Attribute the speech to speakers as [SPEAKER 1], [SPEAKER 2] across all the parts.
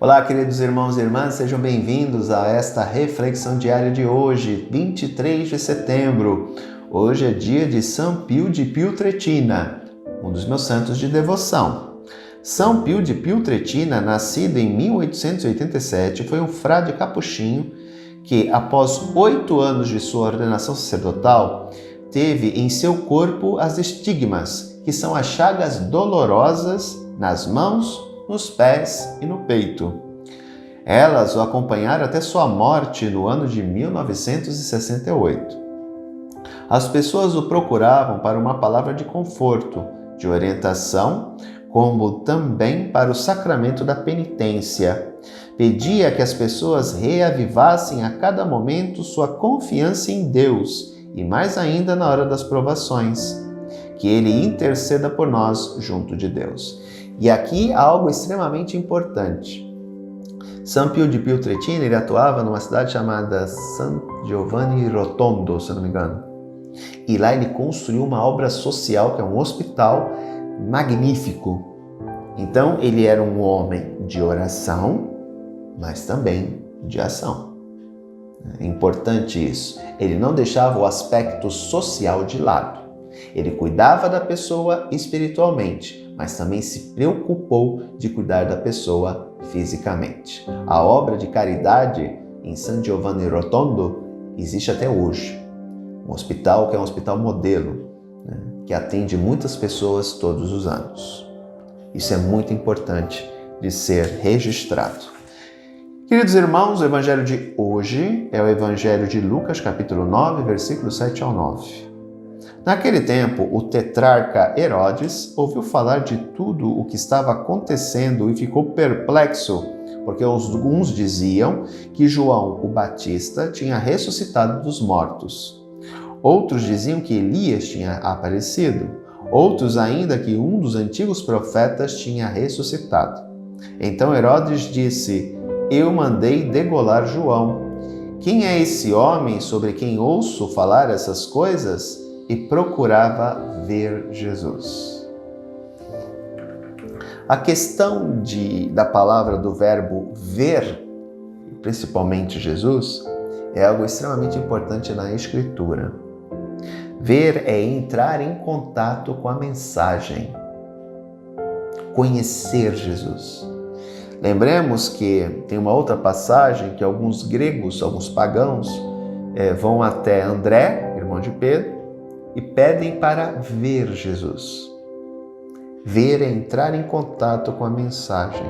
[SPEAKER 1] Olá, queridos irmãos e irmãs, sejam bem-vindos a esta reflexão diária de hoje, 23 de setembro. Hoje é dia de São Pio de Pietrelcina, um dos meus santos de devoção. São Pio de Pietrelcina, nascido em 1887, foi um frade capuchinho que, após 8 anos de sua ordenação sacerdotal, teve em seu corpo as estigmas, que são as chagas dolorosas nas mãos, nos pés e no peito. Elas o acompanharam até sua morte no ano de 1968. As pessoas o procuravam para uma palavra de conforto, de orientação, como também para o sacramento da penitência. Pedia que as pessoas reavivassem a cada momento sua confiança em Deus e mais ainda na hora das provações, que Ele interceda por nós junto de Deus. E aqui há algo extremamente importante. São Pio de Pietrelcina, ele atuava numa cidade chamada San Giovanni Rotondo, se não me engano. E lá ele construiu uma obra social, que é um hospital magnífico. Então ele era um homem de oração, mas também de ação. É importante isso. Ele não deixava o aspecto social de lado. Ele cuidava da pessoa espiritualmente, mas também se preocupou de cuidar da pessoa fisicamente. A obra de caridade em San Giovanni Rotondo existe até hoje. Um hospital que é um hospital modelo, que atende muitas pessoas todos os anos. Isso é muito importante de ser registrado. Queridos irmãos, o evangelho de hoje é o evangelho de Lucas, capítulo 9, versículos 7 ao 9. Naquele tempo, o tetrarca Herodes ouviu falar de tudo o que estava acontecendo e ficou perplexo, porque alguns diziam que João o Batista tinha ressuscitado dos mortos. Outros diziam que Elias tinha aparecido. Outros ainda que um dos antigos profetas tinha ressuscitado. Então Herodes disse: "Eu mandei degolar João. Quem é esse homem sobre quem ouço falar essas coisas?" E procurava ver Jesus. A questão da palavra do verbo ver, principalmente Jesus, é algo extremamente importante na Escritura. Ver é entrar em contato com a mensagem, conhecer Jesus. Lembremos que tem uma outra passagem que alguns gregos, alguns pagãos, vão até André, irmão de Pedro, e pedem para ver Jesus. Ver é entrar em contato com a mensagem.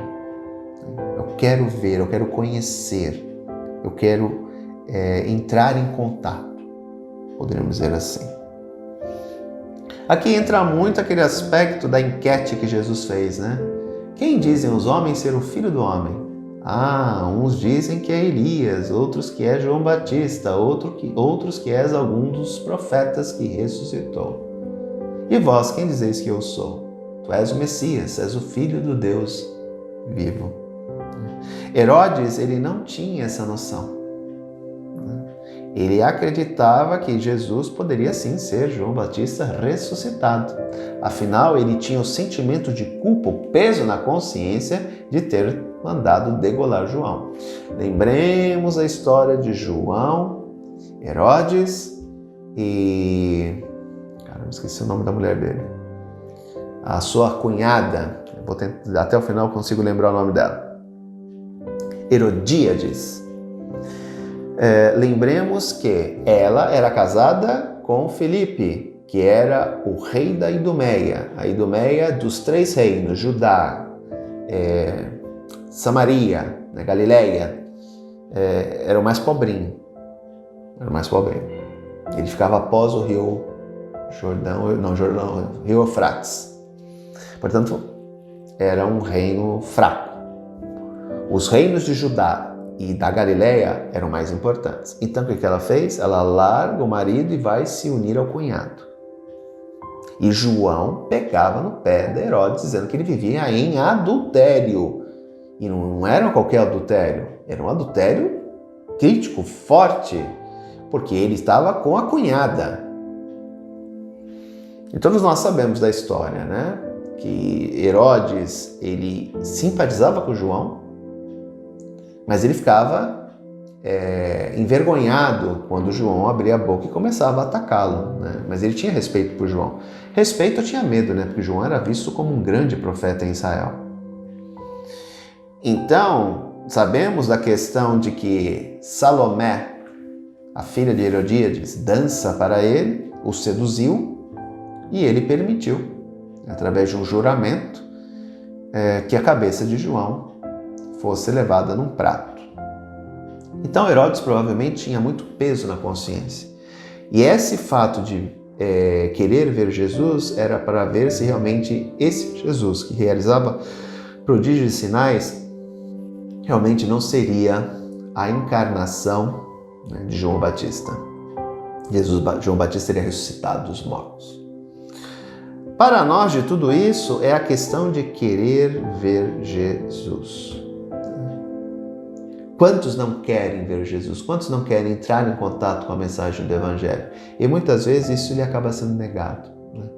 [SPEAKER 1] Eu quero ver, eu quero conhecer, eu quero entrar em contato, poderíamos dizer assim. Aqui entra muito aquele aspecto da enquete que Jesus fez, né? Quem dizem os homens ser o Filho do Homem? Uns dizem que é Elias, outros que é João Batista, outros que és algum dos profetas que ressuscitou. E vós, quem dizeis que eu sou? Tu és o Messias, és o Filho do Deus vivo. Herodes, ele não tinha essa noção. Ele acreditava que Jesus poderia sim ser João Batista ressuscitado. Afinal, ele tinha o sentimento de culpa, o peso na consciência de ter mandado degolar João. Lembremos a história de João, Herodes e... esqueci o nome da mulher dele. A sua cunhada, até o final eu consigo lembrar o nome dela. Herodíades. Lembremos que ela era casada com Filipe, que era o rei da Idumeia. A Idumeia dos 3 reinos, Judá, Samaria, Galileia, era o mais pobrinho. Ele ficava após o rio rio Eufrates. Portanto, era um reino fraco. Os reinos de Judá e da Galileia eram mais importantes. Então, o que ela fez? Ela larga o marido e vai se unir ao cunhado. E João pegava no pé de Herodes, dizendo que ele vivia em adultério. E não era qualquer adultério, era um adultério crítico, forte, porque ele estava com a cunhada. E todos nós sabemos da história, né? Que Herodes, ele simpatizava com João, Mas ele ficava envergonhado quando João abria a boca e começava a atacá-lo, né? Mas ele tinha respeito por João. Respeito, eu tinha medo, né? Porque João era visto como um grande profeta em Israel. Então, sabemos da questão de que Salomé, a filha de Herodíades, dança para ele, o seduziu e ele permitiu, através de um juramento, que a cabeça de João fosse levada num prato. Então Herodes provavelmente tinha muito peso na consciência. E esse fato de querer ver Jesus era para ver se realmente esse Jesus que realizava prodígios e sinais realmente não seria a encarnação, né, de João Batista. João Batista teria ressuscitado dos mortos. Para nós de tudo isso é a questão de querer ver Jesus. Quantos não querem ver Jesus? Quantos não querem entrar em contato com a mensagem do Evangelho? E muitas vezes isso lhe acaba sendo negado, né?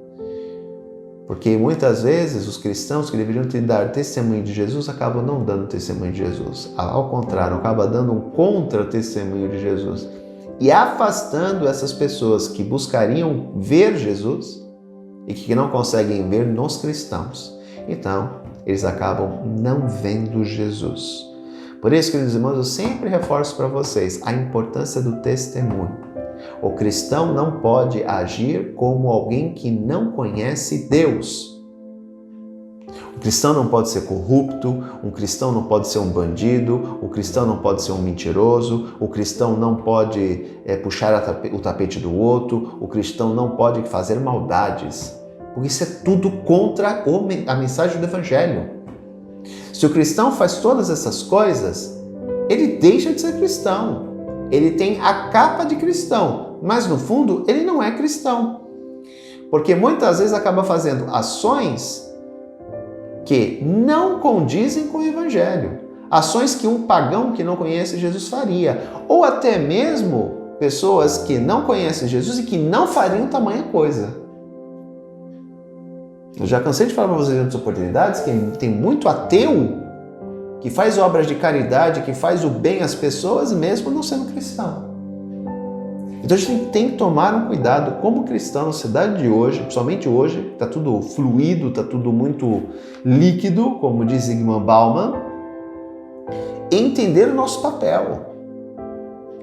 [SPEAKER 1] Porque muitas vezes os cristãos que deveriam dar testemunho de Jesus acabam não dando testemunho de Jesus. Ao contrário, acabam dando um contra-testemunho de Jesus. E afastando essas pessoas que buscariam ver Jesus e que não conseguem ver nos cristãos. Então, eles acabam não vendo Jesus. Por isso, queridos irmãos, eu sempre reforço para vocês a importância do testemunho. O cristão não pode agir como alguém que não conhece Deus. O cristão não pode ser corrupto, um cristão não pode ser um bandido, o cristão não pode ser um mentiroso, o cristão não pode puxar o tapete do outro, o cristão não pode fazer maldades. Porque isso é tudo contra a mensagem do Evangelho. Se o cristão faz todas essas coisas, ele deixa de ser cristão. Ele tem a capa de cristão, mas no fundo ele não é cristão. Porque muitas vezes acaba fazendo ações que não condizem com o Evangelho. Ações que um pagão que não conhece Jesus faria. Ou até mesmo pessoas que não conhecem Jesus e que não fariam tamanha coisa. Eu já cansei de falar para vocês em outras oportunidades que tem muito ateu que faz obras de caridade, que faz o bem às pessoas, mesmo não sendo cristão. Então a gente tem que tomar um cuidado como cristão na sociedade de hoje, principalmente hoje, está tudo fluido, está tudo muito líquido, como diz Zygmunt Bauman, entender o nosso papel.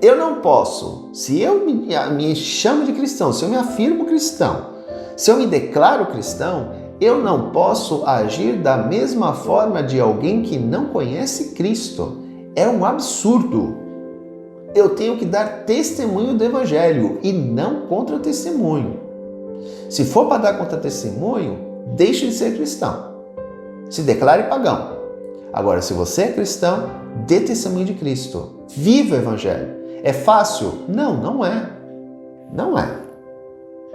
[SPEAKER 1] Eu não posso, se eu me chamo de cristão, se eu me afirmo cristão, se eu me declaro cristão, eu não posso agir da mesma forma de alguém que não conhece Cristo. É um absurdo. Eu tenho que dar testemunho do Evangelho e não contra-testemunho. Se for para dar contra-testemunho, deixe de ser cristão. Se declare pagão. Agora, se você é cristão, dê testemunho de Cristo. Viva o Evangelho. É fácil? Não, não é. Não é.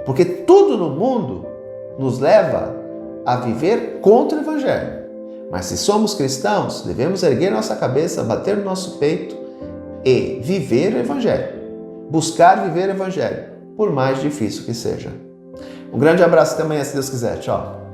[SPEAKER 1] Porque tudo no mundo nos leva a viver contra o Evangelho. Mas se somos cristãos, devemos erguer nossa cabeça, bater no nosso peito e viver o Evangelho. Buscar viver o Evangelho, por mais difícil que seja. Um grande abraço, até amanhã, se Deus quiser. Tchau.